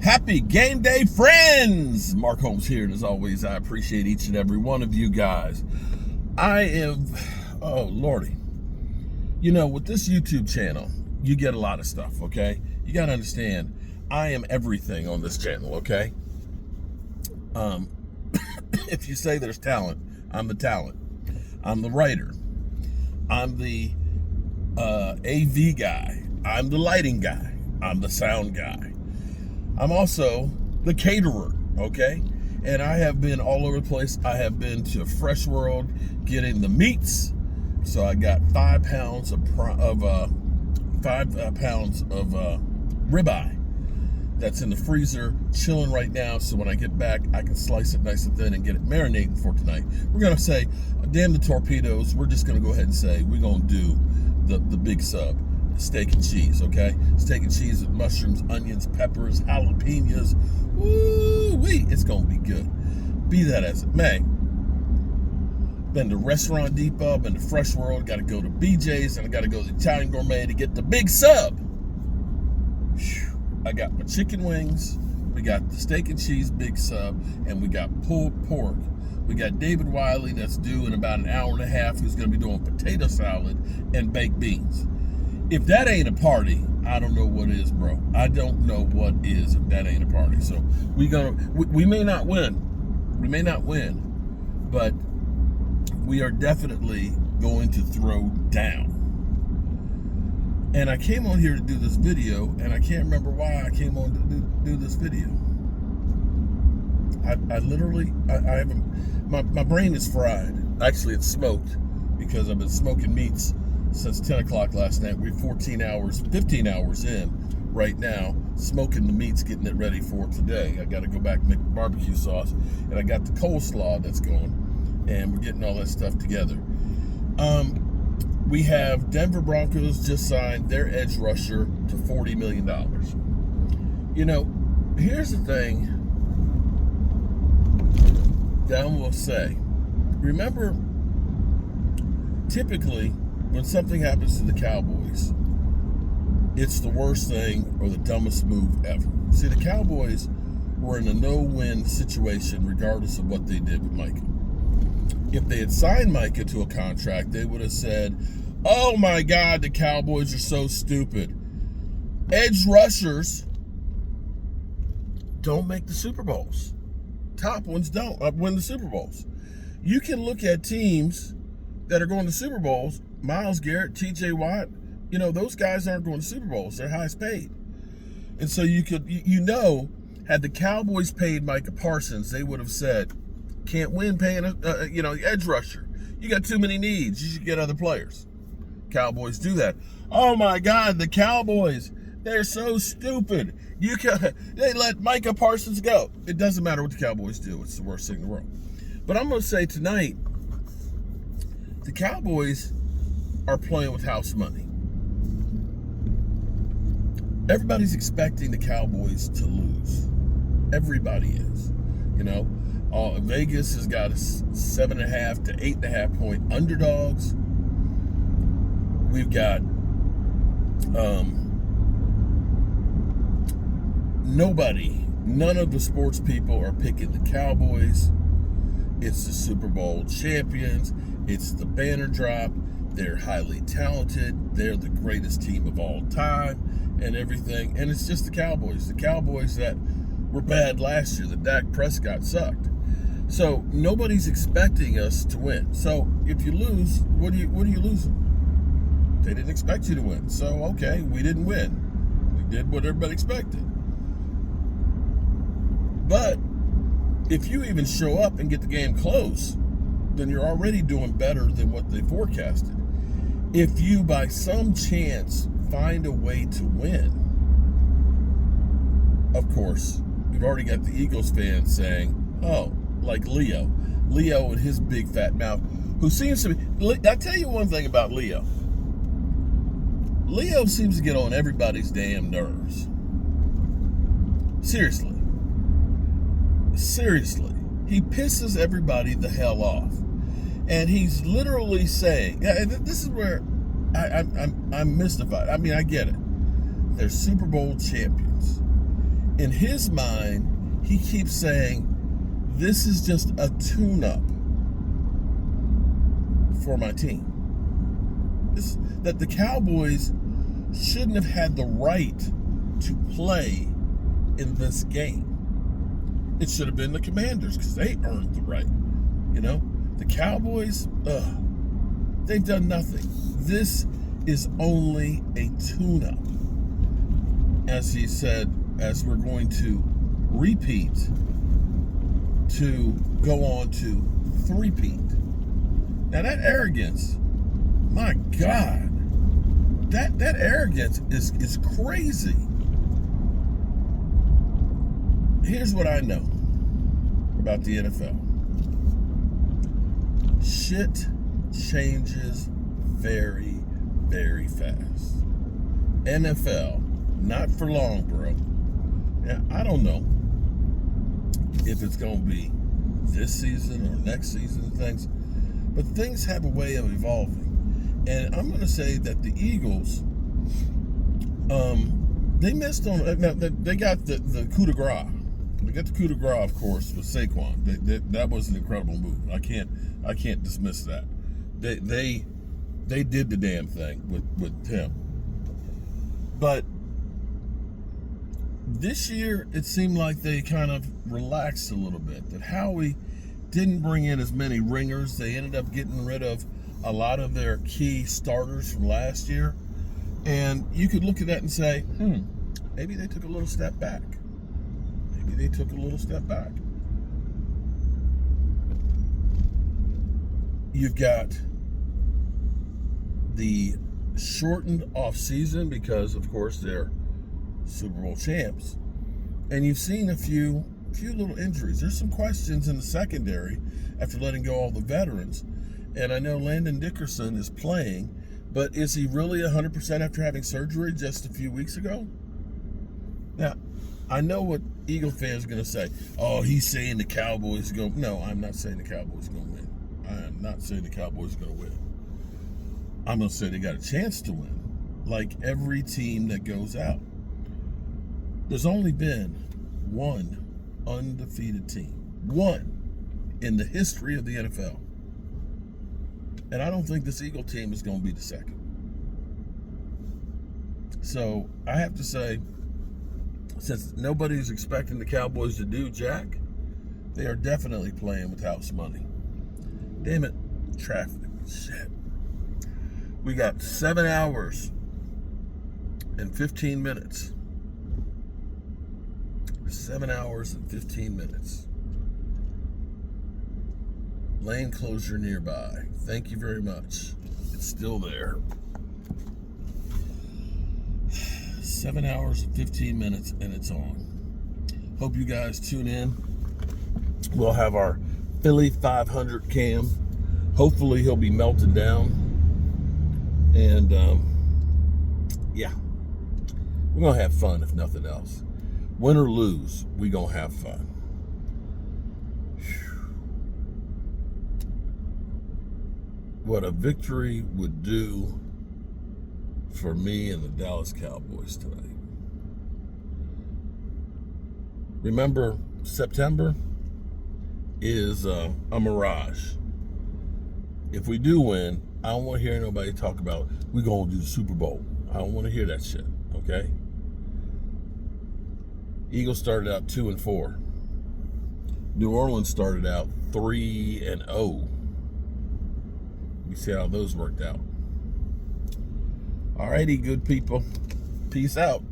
Happy game day, friends! Mark Holmes here, and as always, I appreciate each and every one of you guys. Oh lordy. You know, with this YouTube channel, you get a lot of stuff, okay? You gotta understand, I am everything on this channel, okay? If you say there's talent, I'm the talent. I'm the writer. I'm the AV guy. I'm the lighting guy. I'm the sound guy. I'm also the caterer, okay? And I have been all over the place. I have been to Fresh World getting the meats. So I got 5 pounds of ribeye that's in the freezer, chilling right now. So when I get back, I can slice it nice and thin and get it marinating for tonight. We're gonna say, damn the torpedoes. We're just gonna go ahead and say we're gonna do the big sub. Steak and cheese, okay? Steak and cheese with mushrooms, onions, peppers, jalapenos. Woo-wee, it's gonna be good. Be that as it may. Been to Restaurant Depot, been to Fresh World, gotta go to BJ's, and I gotta go to the Italian Gourmet to get the big sub. Whew. I got my chicken wings, we got the steak and cheese big sub, and we got pulled pork. We got David Wiley that's due in about an hour and a half, who's gonna be doing potato salad and baked beans. If that ain't a party, I don't know what is, bro. I don't know what is if that ain't a party. So we may not win. We may not win, but we are definitely going to throw down. And I came on here to do this video, and I can't remember why I came on to do this video. My brain is fried. Actually, it's smoked because I've been smoking meats since 10 o'clock last night. We're 15 hours in right now, smoking the meats, getting it ready for today. I got to go back and make barbecue sauce, and I got the coleslaw that's going, and we're getting all that stuff together. We have Denver Broncos just signed their edge rusher to $40 million. You know, here's the thing that I will say. Remember, typically, when something happens to the Cowboys, it's the worst thing or the dumbest move ever. See, the Cowboys were in a no-win situation regardless of what they did with Micah. If they had signed Micah to a contract, they would have said, oh my God, the Cowboys are so stupid. Edge rushers don't make the Super Bowls. Top ones don't win the Super Bowls. You can look at teams that are going to Super Bowls. Myles Garrett, TJ Watt, you know, those guys aren't going to Super Bowls. They're highest paid. And so had the Cowboys paid Micah Parsons, they would have said, can't win paying the edge rusher. You got too many needs. You should get other players. Cowboys do that. Oh my God, the Cowboys, they're so stupid. They let Micah Parsons go. It doesn't matter what the Cowboys do. It's the worst thing in the world. But I'm going to say tonight, the Cowboys are playing with house money. Everybody's expecting the Cowboys to lose. Everybody is. You know, Vegas has got a 7.5 to 8.5 point underdogs. We've got none of the sports people are picking the Cowboys. It's the Super Bowl champions. It's the banner drop. They're highly talented. They're the greatest team of all time and everything. And it's just the Cowboys. The Cowboys that were bad last year. The Dak Prescott sucked. So nobody's expecting us to win. So if you lose, what are you losing? They didn't expect you to win. So, okay, we didn't win. We did what everybody expected. But if you even show up and get the game close, then you're already doing better than what they forecasted. If you, by some chance, find a way to win, of course, we've already got the Eagles fans saying, oh, like Leo and his big fat mouth, who seems to be, I'll tell you one thing about Leo. Leo seems to get on everybody's damn nerves. Seriously. He pisses everybody the hell off. And he's literally saying, this is where I'm mystified. I mean, I get it. They're Super Bowl champions. in his mind, he keeps saying, this is just a tune-up for my team. That the Cowboys shouldn't have had the right to play in this game. It should have been the Commanders because they earned the right. The Cowboys, they've done nothing. This is only a tune-up. As he said, as we're going to repeat to go on to three-peat. Now that arrogance, my God, that arrogance is crazy. Here's what I know about the NFL. Shit changes very, very fast. NFL, not for long, bro. Now, I don't know if it's going to be this season or next season and things, but things have a way of evolving. And I'm going to say that the Eagles, they missed on, they got the coup de grace. They got the coup de grace, of course, with Saquon. That was an incredible move. I can't dismiss that. They did the damn thing with him. But this year, it seemed like they kind of relaxed a little bit. That Howie didn't bring in as many ringers. They ended up getting rid of a lot of their key starters from last year. And you could look at that and say, maybe they took a little step back. You've got the shortened off season because, of course, they're Super Bowl champs. And you've seen a few little injuries. There's some questions in the secondary after letting go all the veterans. And I know Landon Dickerson is playing, but is he really 100% after having surgery just a few weeks ago? Now, I know what Eagle fans are going to say. Oh, he's saying the Cowboys are going to... No, I'm not saying the Cowboys are going to win. I am not saying the Cowboys are going to win. I'm going to say they got a chance to win, like every team that goes out. There's only been one undefeated team. One in the history of the NFL. And I don't think this Eagle team is going to be the second. So I have to say, since nobody's expecting the Cowboys to do jack, they are definitely playing with house money. Damn it, traffic. Shit. We got 7 hours and 15 minutes. 7 hours and 15 minutes. Lane closure nearby. Thank you very much. It's still there. 7 hours and 15 minutes and it's on. Hope you guys tune in. We'll have our Philly 500 cam. Hopefully he'll be melted down. And yeah, we're going to have fun if nothing else. Win or lose, we're going to have fun. What a victory would do for me and the Dallas Cowboys tonight. Remember, September is a mirage. If we do win, I don't want to hear nobody talk about we're going to do the Super Bowl. I don't want to hear that shit, okay? Eagles started out 2-4. New Orleans started out 3-0. We see how those worked out. Alrighty, good people. Peace out.